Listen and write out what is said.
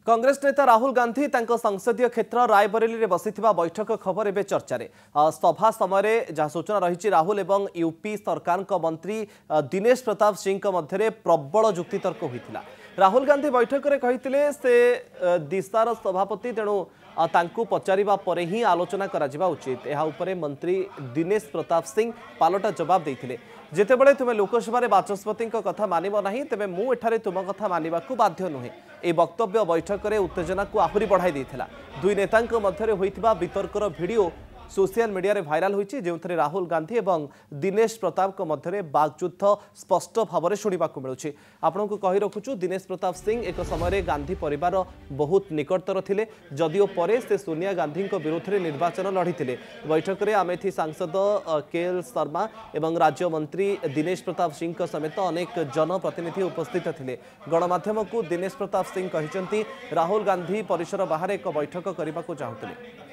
कांग्रेस नेता राहुल गांधी संसदीय क्षेत्र रायबरेली में बसिथिबा बैठक खबर एवं चर्चा सभा समय जहाँ सूचना रही राहुल एवं यूपी सरकार मंत्री दिनेश प्रताप सिंह मध्य प्रबल जुक्तितर्क होता। राहुल गांधी बैठक में कहते से दिशार सभापति तेणु तांकु पचारिबा परे ही आलोचना करा उचित। यह उपरे मंत्री दिनेश प्रताप सिंह पालटा जवाब देते जितेबले तुम लोकसभा बाचस्पति कथा मानिब नहीं तेबे मु एठारे तुम कथा मानिबा बाध्य नुहे। ए वक्तव्य बैठक में उत्तेजना को आहरी बढ़ाई देथिला। दुई नेतांक मध्यरे होइथिबा वितर्कर वीडियो सोशल मीडिया रे भाइराल होइछि जो राहुल गांधी एवं दिनेश प्रताप मध्य बागयुद्ध स्पष्ट भाव में शुणा मिलूँ। आपण को कही रखुचु दिनेश प्रताप सिंह एक समय गांधी परिवार बहुत निकटतर थिले जदिओ परे से सोनिया गांधी विरोध में निर्वाचन लड़ीते। बैठक में अमेठी सांसद केएल शर्मा एवं राज्य मंत्री दिनेश प्रताप सिंह समेत अनेक जनप्रतिनिधि उपस्थित थे। गणमाध्यम को दिनेश प्रताप सिंह कहते राहुल गांधी परिसर बाहर एक बैठक करने को चाहते।